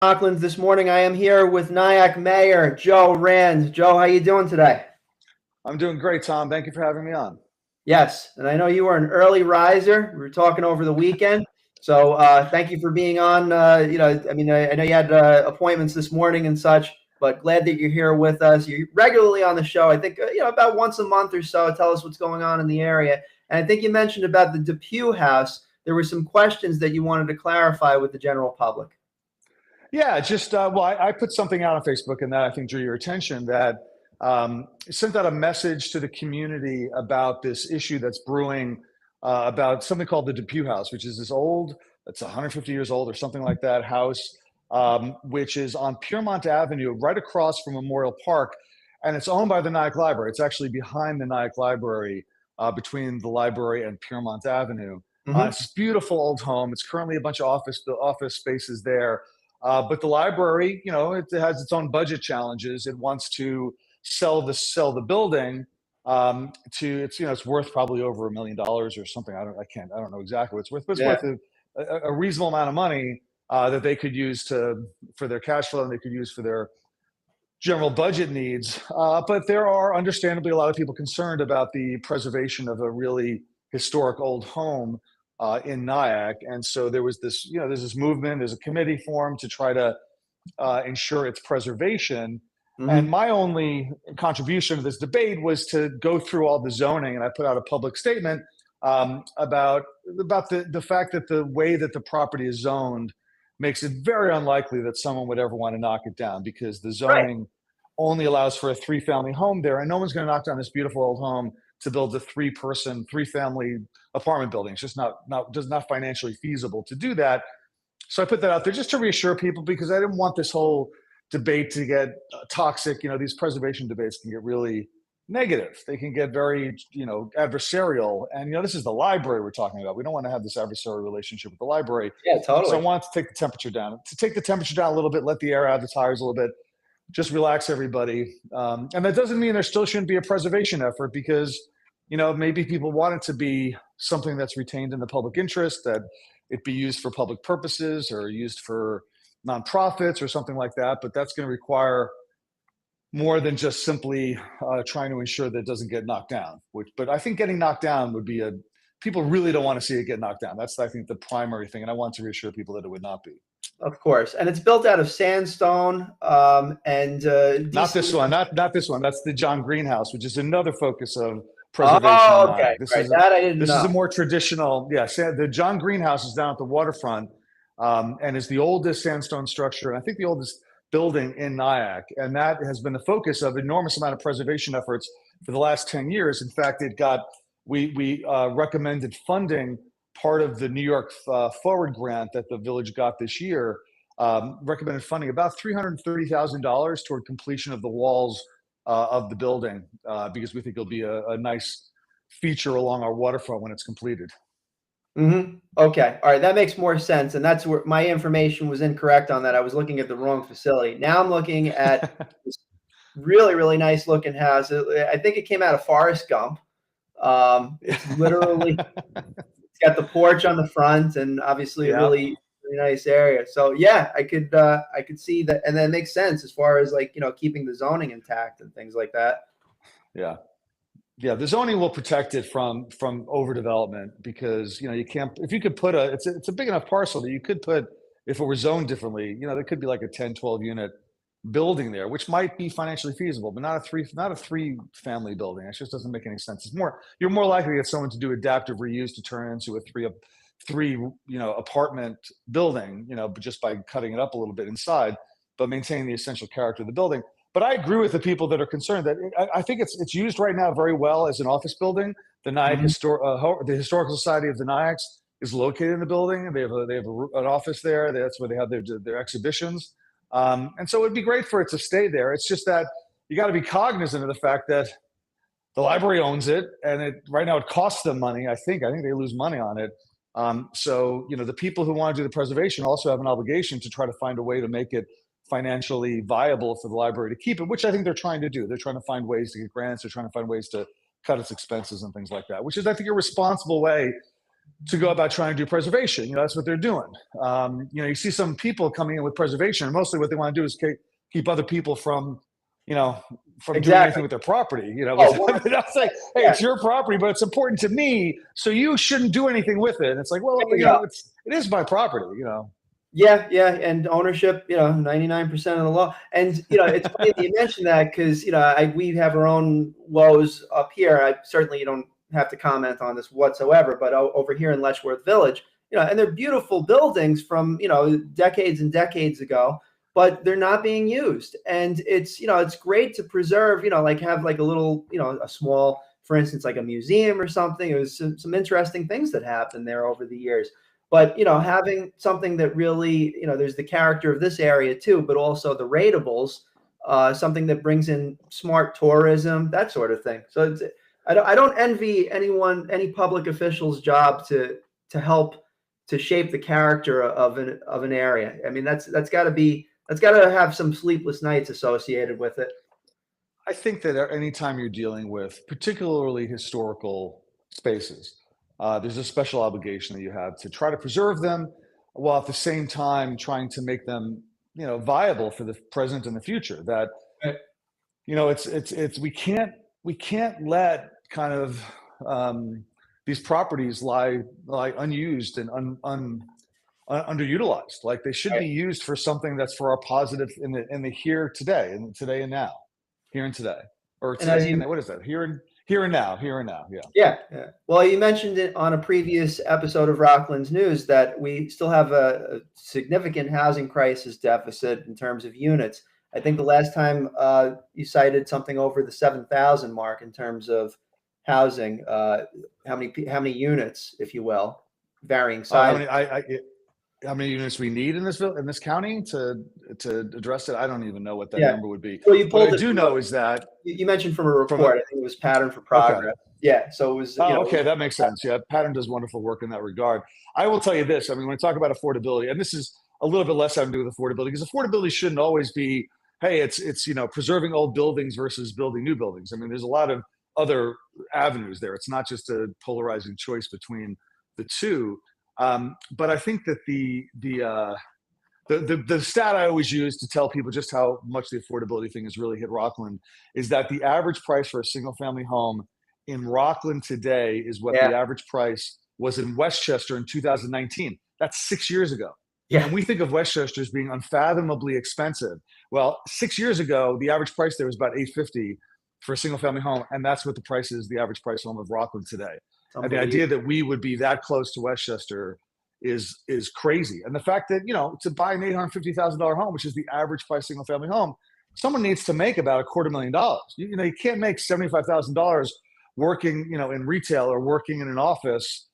Rockland. This morning I am here with Nyack Mayor Joe Rand. Joe, how you doing today? I'm doing great, Tom. Thank you for having me on. Yes, and I know you were an early riser. We were talking over the weekend, so thank you for being on. I know you had appointments this morning and such, but glad that you're here with us. You're regularly on the show. I think about once a month or so. Tell us what's going on in the area, and I think you mentioned about the Depew House. There were some questions that you wanted to clarify with the general public. Yeah, I put something out on Facebook and that I think drew your attention that sent out a message to the community about this issue that's brewing about something called the Depew House, which is this old, it's 150 years old or something like that house, which is on Piermont Avenue, right across from Memorial Park. And it's owned by the Nyack Library. It's actually behind the Nyack Library, between the library and Piermont Avenue. Hmm. It's this beautiful old home. It's currently a bunch of office spaces there. But the library, it has its own budget challenges. It wants to sell the building it's worth probably over $1 million or something. I don't know exactly what it's worth, but it's Yeah. worth a reasonable amount of money that they could use for their cash flow and they could use for their general budget needs. But there are understandably a lot of people concerned about the preservation of a really historic old home in Nyack. And so there's this movement, there's a committee formed to try to ensure its preservation. And Hmm. my only contribution to this debate was to go through all the zoning, and I put out a public statement about the fact that the way that the property is zoned makes it very unlikely that someone would ever want to knock it down because the Right. zoning only allows for a three-family home there, and no one's going to knock down this beautiful old home to build a three-person, three-family apartment building. It's just not financially feasible to do that. So I put that out there just to reassure people because I didn't want this whole debate to get toxic. These preservation debates can get really negative. They can get very, adversarial. And, this is the library we're talking about. We don't want to have this adversarial relationship with the library. Yeah, So I totally. want to take the temperature down, a little bit, let the air out of the tires a little bit, just relax everybody. And that doesn't mean there still shouldn't be a preservation effort because, maybe people want it to be something that's retained in the public interest, that it be used for public purposes or used for nonprofits or something like that. But that's going to require more than just simply trying to ensure that it doesn't get knocked down. But I think getting knocked down would be people really don't want to see it get knocked down. That's, I think, the primary thing. And I want to reassure people that it would not be. Of course, and it's built out of sandstone and Not this decent. one, not this one. That's the John Greenhouse, which is another focus of preservation in Oh, okay, Nyack. This right. is That I didn't this is a know. more traditional, yeah. The John Greenhouse is down at the waterfront, and is the oldest sandstone structure, and I think the oldest building in Nyack, and that has been the focus of enormous amount of preservation efforts for the last 10 years. In fact, we recommended funding part of the New York Forward grant that the village got this year, recommended funding about $330,000 toward completion of the walls of the building, because we think it'll be a nice feature along our waterfront when it's completed. Okay, all right, that makes more sense, and that's where my information was incorrect on that. I was looking at the wrong facility. Now I'm looking at this really, really nice looking house. I think it came out of Forrest Gump. It's literally it's got the porch on the front, and obviously a Yeah, really, really nice area. So yeah, I could see that, and that makes sense as far as like keeping the zoning intact and things like that. yeah. Yeah, the zoning will protect it from overdevelopment because you can't, if you could put it's a big enough parcel that you could put, if it were zoned differently, there could be like a 10, 12 unit building there, which might be financially feasible, but not a three family building. It just doesn't make any sense. You're more likely to get someone to do adaptive reuse to turn it into a three apartment building, but just by cutting it up a little bit inside, but maintaining the essential character of the building. But I agree with the people that are concerned that I think it's used right now very well as an office building. Hmm. The Historical Society of the Nayaks is located in the building. An office there. That's where they have their exhibitions. And so it'd be great for it to stay there. It's just that you got to be cognizant of the fact that the library owns it, and right now it costs them money. I think they lose money on it. So the people who want to do the preservation also have an obligation to try to find a way to make it financially viable for the library to keep it, which I think they're trying to do. They're trying to find ways to get grants. They're trying to find ways to cut its expenses and things like that, which is, I think, a responsible way to go about trying to do preservation. You know, that's what they're doing. You know, you see some people coming in with preservation, and mostly what they want to do is keep other people from, you know, from doing anything with their property. You know, that's like, hey, it's your property, but it's important to me, so you shouldn't do anything with it. And it's like, well, you know, it is my property. You know. Yeah, yeah, and ownership, 99% of the law. And it's funny that you mentioned that because we have our own woes up here. I certainly don't have to comment on this whatsoever, but over here in Letchworth Village, and they're beautiful buildings from decades and decades ago, but they're not being used. And it's great to preserve, like have like a little, a small, for instance, like a museum or something. It was some interesting things that happened there over the years. But, having something that really, there's the character of this area too, but also the rateables, something that brings in smart tourism, that sort of thing. So I don't envy any public official's job to help to shape the character of an area. I mean, that's got to have some sleepless nights associated with it. I think that anytime you're dealing with particularly historical spaces, there's a special obligation that you have to try to preserve them, while at the same time trying to make them, viable for the present and the future. That, it's we can't let kind of these properties lie unused and underutilized. Like they should be used for something that's for our positive in the here today and today and now, here and today, or today and what is that? Here and now. Yeah. Well, you mentioned it on a previous episode of Rockland's News that we still have a significant housing crisis deficit in terms of units. I think the last time you cited something over the 7,000 mark in terms of housing. How many units, if you will, varying size. How many units we need in this county to address it? I don't even know what that number would be. Well, what I do know is that you mentioned from a report. I think it was Pattern for Progress. Okay. Yeah, so it was. Okay, that makes sense. Yeah, Pattern does wonderful work in that regard. I will tell you this. I mean, when I talk about affordability, and this is a little bit less having to do with affordability, because affordability shouldn't always be, hey, it's preserving old buildings versus building new buildings. I mean, there's a lot of other avenues there. It's not just a polarizing choice between the two. But I think that the stat I always use to tell people just how much the affordability thing has really hit Rockland is that the average price for a single family home in Rockland today is what the average price was in Westchester in 2019. That's 6 years ago. Yeah. And we think of Westchester as being unfathomably expensive. Well, 6 years ago, the average price there was about $850 for a single family home. And that's what the price is, the average price home of Rockland today. And the idea that we would be that close to Westchester is crazy. And the fact that, to buy an $850,000 home, which is the average price single family home, someone needs to make about $250,000. You can't make $75,000 working, in retail or working in an office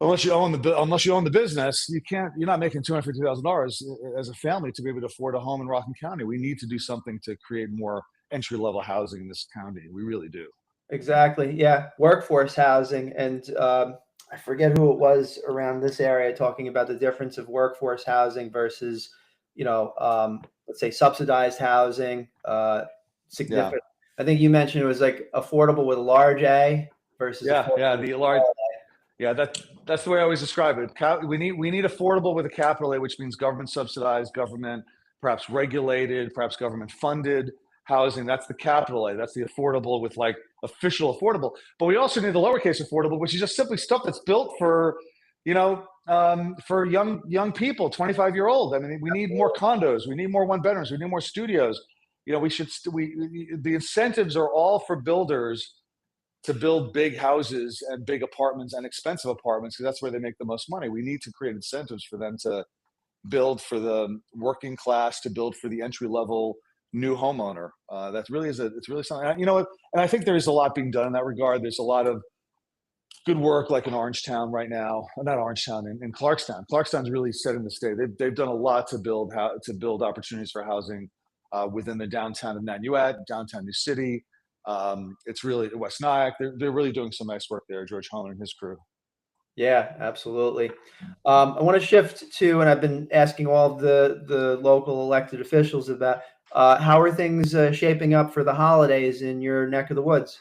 unless you own the business. You're not making $250,000 as a family to be able to afford a home in Rockland County. We need to do something to create more entry-level housing in this county. We really do. Exactly. Yeah. Workforce housing. And I forget who it was around this area talking about the difference of workforce housing versus, let's say subsidized housing. Significant. Yeah. I think you mentioned it was like affordable with a large A versus the large. Yeah, that's the way I always describe it. We need affordable with a capital A, which means government subsidized, government perhaps regulated, perhaps government funded housing. That's the capital A. That's the affordable with like official affordable. But we also need the lowercase affordable, which is just simply stuff that's built for, for young people, 25-year-old. I mean, we need more condos. We need more one bedrooms. We need more studios. The incentives are all for builders to build big houses and big apartments and expensive apartments, because that's where they make the most money. We need to create incentives for them to build for the working class, to build for the entry level new homeowner. That really it's really something. And I think there is a lot being done in that regard. There's a lot of good work, like in Orangetown right now, not Orangetown, in Clarkstown. Clarkstown's really setting the stage. They've done a lot to build opportunities for housing within the downtown of Nanuet, downtown New City. It's really West Nyack. They're really doing some nice work there, George Homan and his crew. Yeah, absolutely. I want to shift to, and I've been asking all of the local elected officials about how are things shaping up for the holidays in your neck of the woods?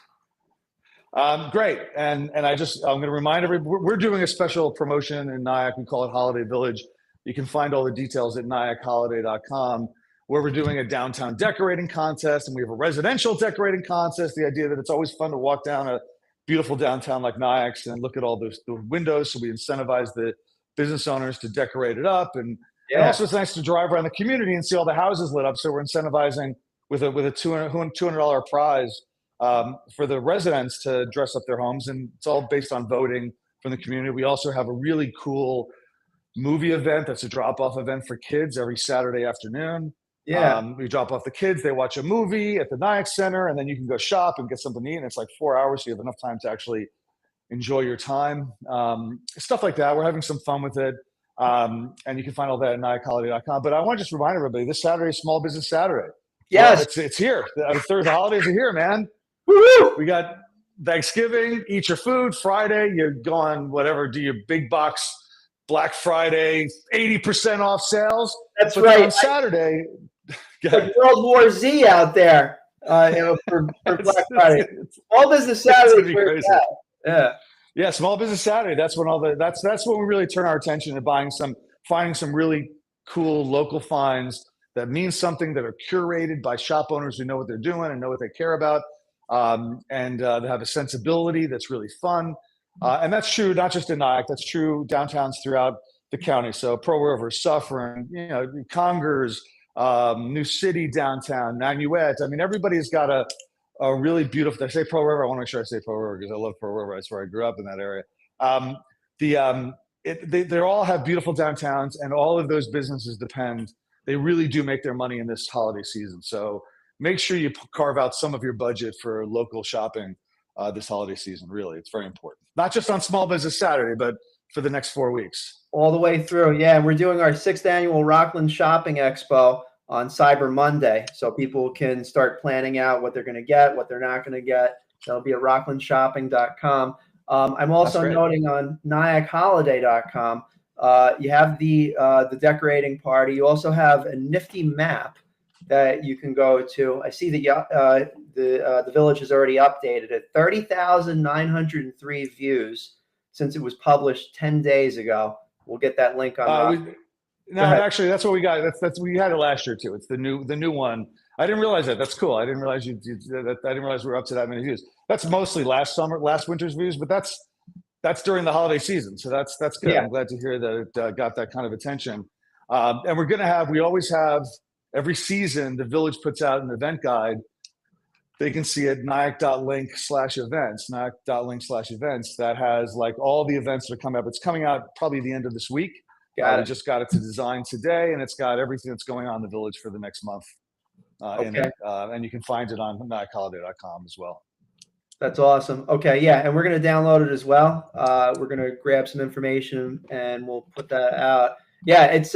Great. And I'm going to remind everybody, we're doing a special promotion in Nyack. We call it Holiday Village. You can find all the details at nyackholiday.com, where we're doing a downtown decorating contest, and we have a residential decorating contest. The idea that it's always fun to walk down a beautiful downtown like Nyack's and look at all the windows. So we incentivize the business owners to decorate it up. And also it's nice to drive around the community and see all the houses lit up. So we're incentivizing with a $200 prize for the residents to dress up their homes, and it's all based on voting from the community. We also have a really cool movie event that's a drop-off event for kids every Saturday afternoon. We drop off the kids, they watch a movie at the Nyack Center, and then you can go shop and get something to eat, and it's like 4 hours, so you have enough time to actually enjoy your time. Stuff like that. We're having some fun with it. And you can find all that at nyackholiday.com. But I want to just remind everybody, this Saturday is Small Business Saturday. Yes. Well, it's here. The holidays are here, man. Woo-hoo! We got Thanksgiving, eat your food. Friday, you're going whatever, do your big box Black Friday, 80% off sales. That's right. On Saturday, like World War Z out there, for Black Friday. Small Business Saturday. Yeah, Small Business Saturday. That's when that's when we really turn our attention to finding some really cool local finds that mean something, that are curated by shop owners who know what they're doing and know what they care about. They have a sensibility that's really fun. And that's true, not just in Nyack, that's true downtowns throughout the county. So Pearl River, Suffern, Congers, New City downtown, Nanuet. I mean, everybody's got a really beautiful, I say Pearl River, I want to make sure I say Pearl River because I love Pearl River. That's where I grew up, in that area. They all have beautiful downtowns, and all of those businesses they really do make their money in this holiday season. So make sure you carve out some of your budget for local shopping this holiday season. Really, it's very important. Not just on Small Business Saturday, but for the next 4 weeks. All the way through. Yeah, and we're doing our 6th annual Rockland Shopping Expo on Cyber Monday, so people can start planning out what they're going to get, what they're not going to get. That'll be at rocklandshopping.com. I'm also noting on nyackholiday.com, you have the decorating party. You also have a nifty map that you can go to. I see that the village has already updated it. 30,903 views since it was published 10 days ago. We'll get that link on. Actually, that's what we got. We had it last year too. It's the new one. I didn't realize that. That's cool. I didn't realize I didn't realize we were up to that many views. That's mostly last winter's views, but that's during the holiday season. So that's good. Yeah. I'm glad to hear that it got that kind of attention. And we always have, every season, the village puts out an event guide. They can see it nyack.link/events, nyack.link/events. That has like all the events that are coming up. It's coming out probably the end of this week. We just got it to design today, and it's got everything that's going on in the village for the next month in it. And you can find it on nyackholiday.com as well. That's awesome. Okay, yeah, and we're going to download it as well. We're going to grab some information, and we'll put that out. Yeah, it's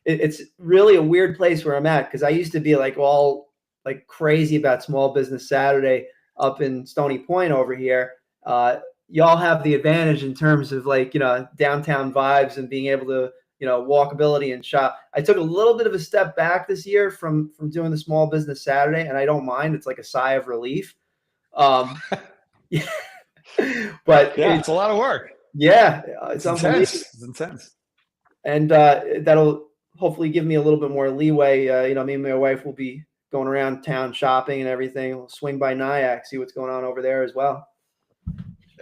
it's really a weird place where I'm at, because I used to be all crazy about Small Business Saturday up in Stony Point over here. Y'all have the advantage in terms of downtown vibes and being able to walkability and shop. I took a little bit of a step back this year from doing the Small Business Saturday, and I don't mind. It's like a sigh of relief. But yeah, it's a lot of work. Yeah, it's intense. It's intense, and that'll hopefully give me a little bit more leeway. Me and my wife will be going around town shopping and everything. We'll swing by Nyack, see what's going on over there as well.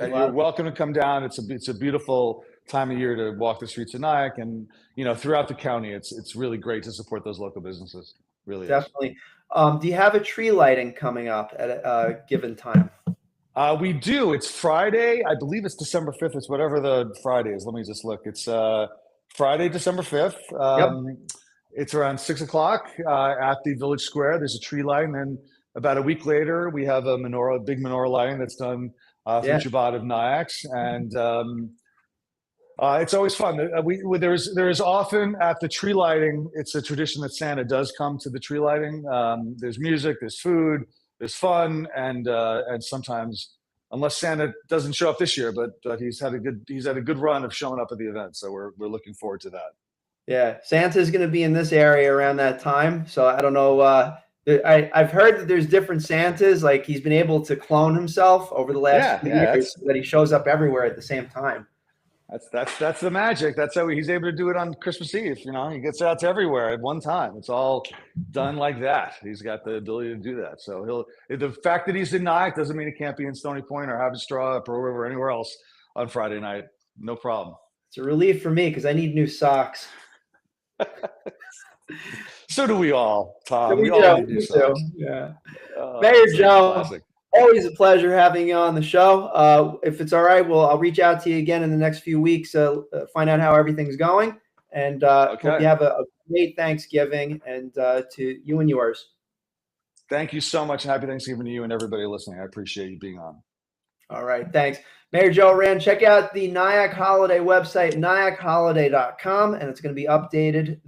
You're welcome to come down. It's a beautiful time of year to walk the streets of Nyack, and throughout the county, it's really great to support those local businesses. Really, definitely. Do you have a tree lighting coming up at a given time? We do. It's Friday. I believe it's December 5th. It's whatever the Friday is. Let me just look. It's Friday, December 5th. Yep. It's around 6 o'clock at the Village Square. There's a tree lighting, and about a week later, we have a big menorah lighting that's done for Shabbat of Nyack's, and it's always fun. There's often at the tree lighting, it's a tradition that Santa does come to the tree lighting. There's music, there's food, there's fun, and sometimes, unless Santa doesn't show up this year, but he's had a good run of showing up at the event, so we're looking forward to that. Yeah, Santa's going to be in this area around that time, so I don't know I've heard that there's different Santas. Like he's been able to clone himself over the last few Yeah, years, so that he shows up everywhere at the same time. that's the magic. That's how he's able to do it on Christmas Eve. You know, he gets out to everywhere at one time. It's all done like that. He's got the ability to do that. So the fact that he's in Nyack doesn't mean he can't be in Stony Point or Havenstraw or anywhere else on Friday night. No problem. It's a relief for me because I need new socks. So do we all, Tom. We We all need new do. socks. Yeah. Oh, Mayor that's Joe, classic. always a pleasure having you on the show. If it's all right, I'll reach out to you again in the next few weeks, find out how everything's going, and hope you have a great Thanksgiving, and to you and yours. Thank you so much, and happy Thanksgiving to you and everybody listening. I appreciate you being on. All right, thanks. Mayor Joe Rand, check out the Nyack Holiday website, nyack holiday.com, and it's going to be updated